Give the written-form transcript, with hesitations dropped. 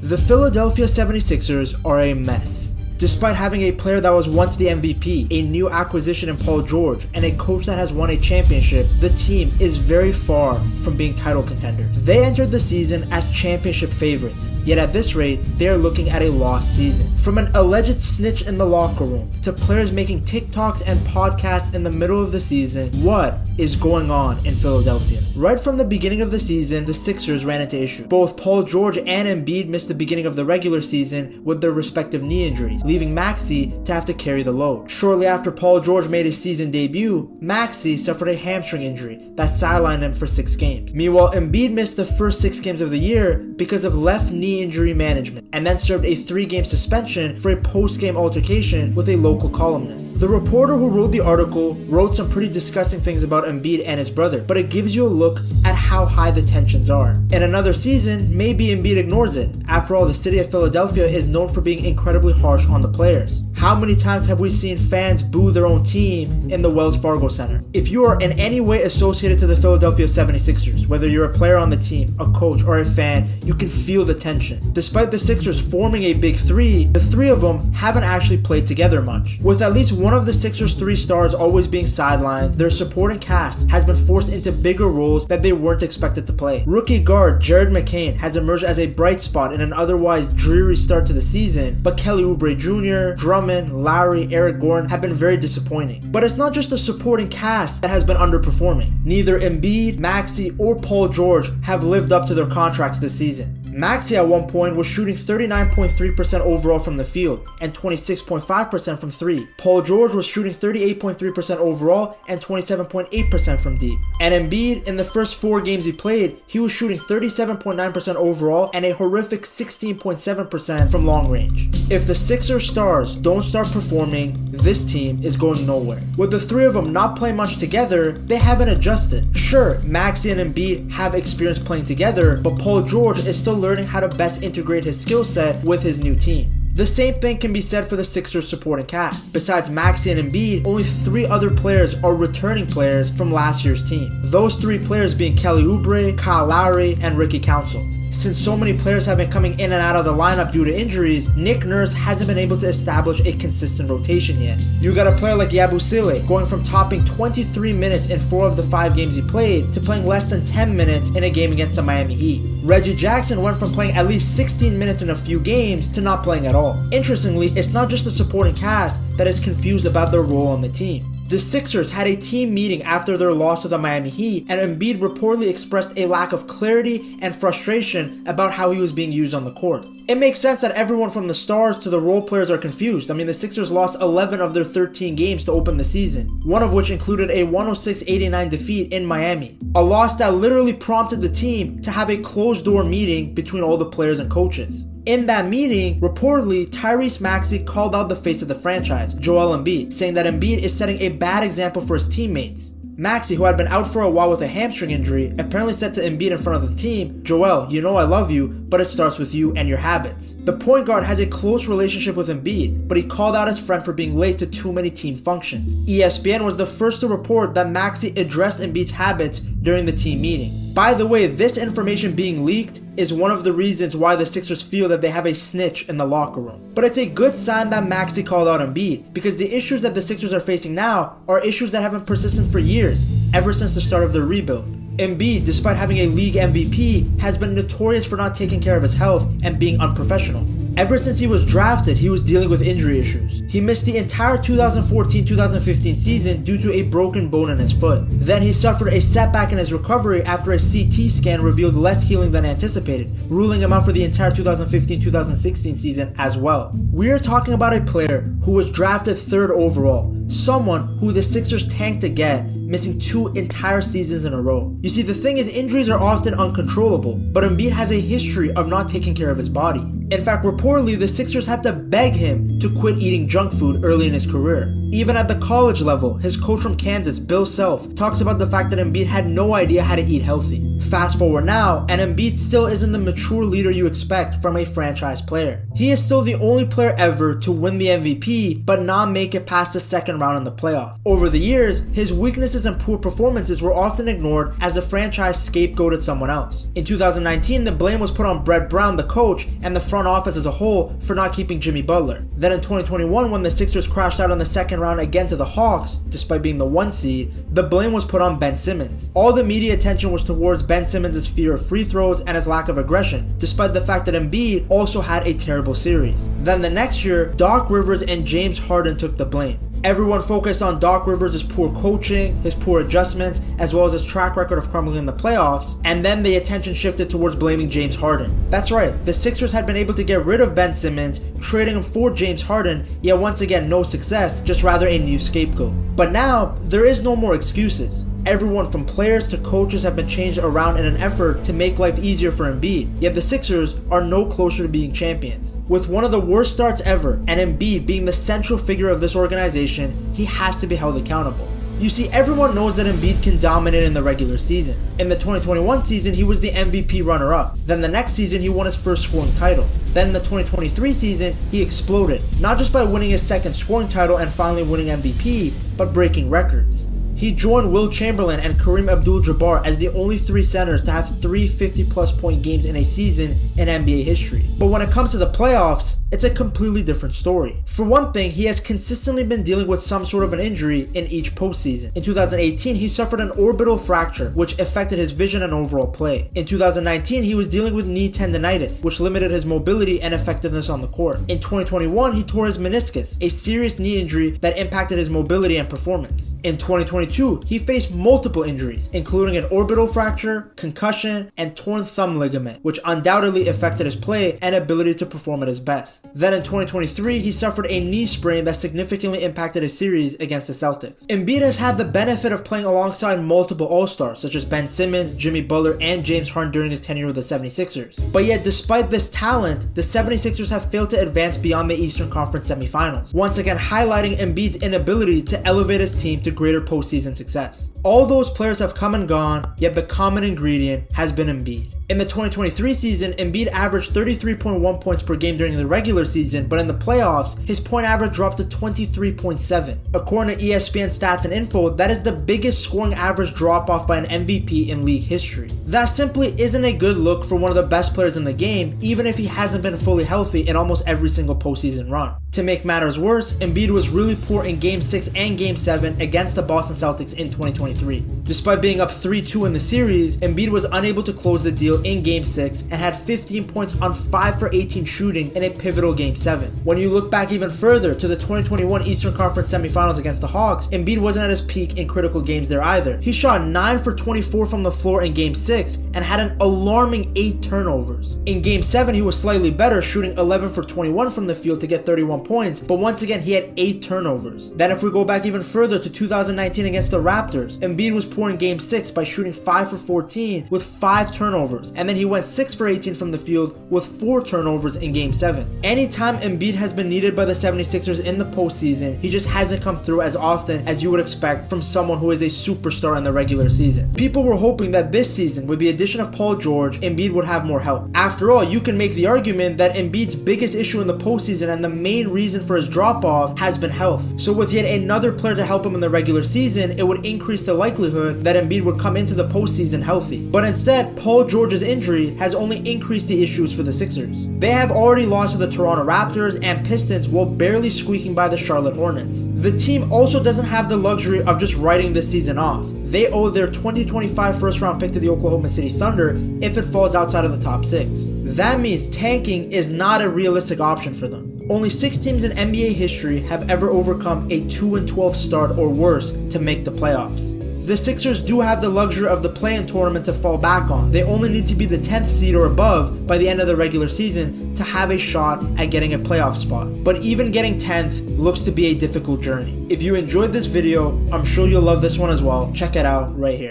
The Philadelphia 76ers are a mess. Despite having a player that was once the MVP, a new acquisition in Paul George, and a coach that has won a championship, the team is very far from being title contenders. They entered the season as championship favorites, yet at this rate, they are looking at a lost season. From an alleged snitch in the locker room, to players making TikToks and podcasts in the middle of the season, what is going on in Philadelphia? Right from the beginning of the season, the Sixers ran into issues. Both Paul George and Embiid missed the beginning of the regular season with their respective knee injuries, leaving Maxey to have to carry the load. Shortly after Paul George made his season debut, Maxey suffered a hamstring injury that sidelined him for 6 games. Meanwhile, Embiid missed the first 6 games of the year because of left knee injury management, and then served a 3-game suspension for a post-game altercation with a local columnist. The reporter who wrote the article wrote some pretty disgusting things about Embiid and his brother, but it gives you a look at how high the tensions are. In another season, maybe Embiid ignores it. After all, the city of Philadelphia is known for being incredibly harsh on the players. How many times have we seen fans boo their own team in the Wells Fargo Center? If you are in any way associated to the Philadelphia 76ers, whether you're a player on the team, a coach, or a fan, you can feel the tension. Despite the Sixers forming a big three, the 3 of them haven't actually played together much. With at least one of the Sixers' 3 stars always being sidelined, their supporting cast has been forced into bigger roles that they weren't expected to play. Rookie guard Jared McCain has emerged as a bright spot in an otherwise dreary start to the season, but Kelly Oubre Jr., Drummond, Lowry, Eric Gordon have been very disappointing. But it's not just the supporting cast that has been underperforming. Neither Embiid, Maxey, or Paul George have lived up to their contracts this season. Maxey at one point was shooting 39.3% overall from the field and 26.5% from 3. Paul George was shooting 38.3% overall and 27.8% from deep. And Embiid, in the first 4 games he played, he was shooting 37.9% overall and a horrific 16.7% from long range. If the Sixers stars don't start performing, this team is going nowhere. With the 3 of them not playing much together, they haven't adjusted. Sure, Maxey and Embiid have experience playing together, but Paul George is still learning how to best integrate his skill set with his new team. The same thing can be said for the Sixers supporting cast. Besides Maxey and Embiid, only 3 other players are returning players from last year's team. Those 3 players being Kelly Oubre, Kyle Lowry, and Ricky Council. Since so many players have been coming in and out of the lineup due to injuries, Nick Nurse hasn't been able to establish a consistent rotation yet. You got a player like Yabusele going from topping 23 minutes in 4 of the 5 games he played to playing less than 10 minutes in a game against the Miami Heat. Reggie Jackson went from playing at least 16 minutes in a few games to not playing at all. Interestingly, it's not just the supporting cast that is confused about their role on the team. The Sixers had a team meeting after their loss to the Miami Heat, and Embiid reportedly expressed a lack of clarity and frustration about how he was being used on the court. It makes sense that everyone from the stars to the role players are confused. I mean, the Sixers lost 11 of their 13 games to open the season, one of which included a 106-89 defeat in Miami. A loss that literally prompted the team to have a closed-door meeting between all the players and coaches. In that meeting, reportedly, Tyrese Maxey called out the face of the franchise, Joel Embiid, saying that Embiid is setting a bad example for his teammates. Maxey, who had been out for a while with a hamstring injury, apparently said to Embiid in front of the team, "Joel, you know I love you, but it starts with you and your habits." The point guard has a close relationship with Embiid, but he called out his friend for being late to too many team functions. ESPN was the first to report that Maxey addressed Embiid's habits during the team meeting. By the way, this information being leaked is one of the reasons why the Sixers feel that they have a snitch in the locker room. But it's a good sign that Maxey called out Embiid, because the issues that the Sixers are facing now are issues that have been persistent for years, ever since the start of their rebuild. Embiid, despite having a league MVP, has been notorious for not taking care of his health and being unprofessional. Ever since he was drafted, he was dealing with injury issues. He missed the entire 2014-2015 season due to a broken bone in his foot. Then he suffered a setback in his recovery after a CT scan revealed less healing than anticipated, ruling him out for the entire 2015-2016 season as well. We are talking about a player who was drafted 3rd overall, someone who the Sixers tanked to get, missing 2 entire seasons in a row. You see, the thing is, injuries are often uncontrollable, but Embiid has a history of not taking care of his body. In fact, reportedly, the Sixers had to beg him to quit eating junk food early in his career. Even at the college level, his coach from Kansas, Bill Self, talks about the fact that Embiid had no idea how to eat healthy. Fast forward now, and Embiid still isn't the mature leader you expect from a franchise player. He is still the only player ever to win the MVP, but not make it past the second round in the playoffs. Over the years, his weaknesses and poor performances were often ignored as the franchise scapegoated someone else. In 2019, the blame was put on Brett Brown, the coach, and the front office as a whole for not keeping Jimmy Butler. Then in 2021, when the Sixers crashed out in the second round again to the Hawks, despite being the 1 seed, the blame was put on Ben Simmons. All the media attention was towards Ben Simmons' fear of free throws and his lack of aggression, despite the fact that Embiid also had a terrible series. Then the next year, Doc Rivers and James Harden took the blame. Everyone focused on Doc Rivers' poor coaching, his poor adjustments, as well as his track record of crumbling in the playoffs, and then the attention shifted towards blaming James Harden. That's right, the Sixers had been able to get rid of Ben Simmons, trading him for James Harden, yet once again no success, just rather a new scapegoat. But now, there is no more excuses. Everyone from players to coaches have been changed around in an effort to make life easier for Embiid, yet the Sixers are no closer to being champions. With one of the worst starts ever, and Embiid being the central figure of this organization, he has to be held accountable. You see, everyone knows that Embiid can dominate in the regular season. In the 2021 season, he was the MVP runner-up. Then the next season, he won his first scoring title. Then in the 2023 season, he exploded, not just by winning his second scoring title and finally winning MVP, but breaking records. He joined Will Chamberlain and Kareem Abdul-Jabbar as the only 3 centers to have 3 50-plus point games in a season in NBA history. But when it comes to the playoffs, it's a completely different story. For one thing, he has consistently been dealing with some sort of an injury in each postseason. In 2018, he suffered an orbital fracture, which affected his vision and overall play. In 2019, he was dealing with knee tendonitis, which limited his mobility and effectiveness on the court. In 2021, he tore his meniscus, a serious knee injury that impacted his mobility and performance. In 2022, he faced multiple injuries, including an orbital fracture, concussion, and torn thumb ligament, which undoubtedly affected his play and ability to perform at his best. Then in 2023, he suffered a knee sprain that significantly impacted his series against the Celtics. Embiid has had the benefit of playing alongside multiple All-Stars, such as Ben Simmons, Jimmy Butler, and James Harden during his tenure with the 76ers. But yet, despite this talent, the 76ers have failed to advance beyond the Eastern Conference semifinals, once again highlighting Embiid's inability to elevate his team to greater postseason success. All those players have come and gone, yet the common ingredient has been Embiid. In the 2023 season, Embiid averaged 33.1 points per game during the regular season, but in the playoffs, his point average dropped to 23.7. According to ESPN Stats and Info, that is the biggest scoring average drop-off by an MVP in league history. That simply isn't a good look for one of the best players in the game, even if he hasn't been fully healthy in almost every single postseason run. To make matters worse, Embiid was really poor in Game 6 and Game 7 against the Boston Celtics in 2023. Despite being up 3-2 in the series, Embiid was unable to close the deal in Game 6 and had 15 points on 5 for 18 shooting in a pivotal Game 7. When you look back even further to the 2021 Eastern Conference semifinals against the Hawks, Embiid wasn't at his peak in critical games there either. He shot 9 for 24 from the floor in Game 6 and had an alarming 8 turnovers. In Game 7, he was slightly better, shooting 11 for 21 from the field to get 31 points, but once again he had 8 turnovers. Then if we go back even further to 2019 against the Raptors, Embiid was poor in Game 6 by shooting 5 for 14 with 5 turnovers, and then he went 6 for 18 from the field with 4 turnovers in Game 7. Anytime Embiid has been needed by the 76ers in the postseason, he just hasn't come through as often as you would expect from someone who is a superstar in the regular season. People were hoping that this season, with the addition of Paul George, Embiid would have more help. After all, you can make the argument that Embiid's biggest issue in the postseason and the main reason for his drop-off has been health. So with yet another player to help him in the regular season, it would increase the likelihood that Embiid would come into the postseason healthy. But instead, Paul George's injury has only increased the issues for the Sixers. They have already lost to the Toronto Raptors and Pistons while barely squeaking by the Charlotte Hornets. The team also doesn't have the luxury of just writing this season off. They owe their 2025 first-round pick to the Oklahoma City Thunder if it falls outside of the top 6. That means tanking is not a realistic option for them. Only 6 teams in NBA history have ever overcome a 2-12 start or worse to make the playoffs. The Sixers do have the luxury of the play-in tournament to fall back on. They only need to be the 10th seed or above by the end of the regular season to have a shot at getting a playoff spot. But even getting 10th looks to be a difficult journey. If you enjoyed this video, I'm sure you'll love this one as well. Check it out right here.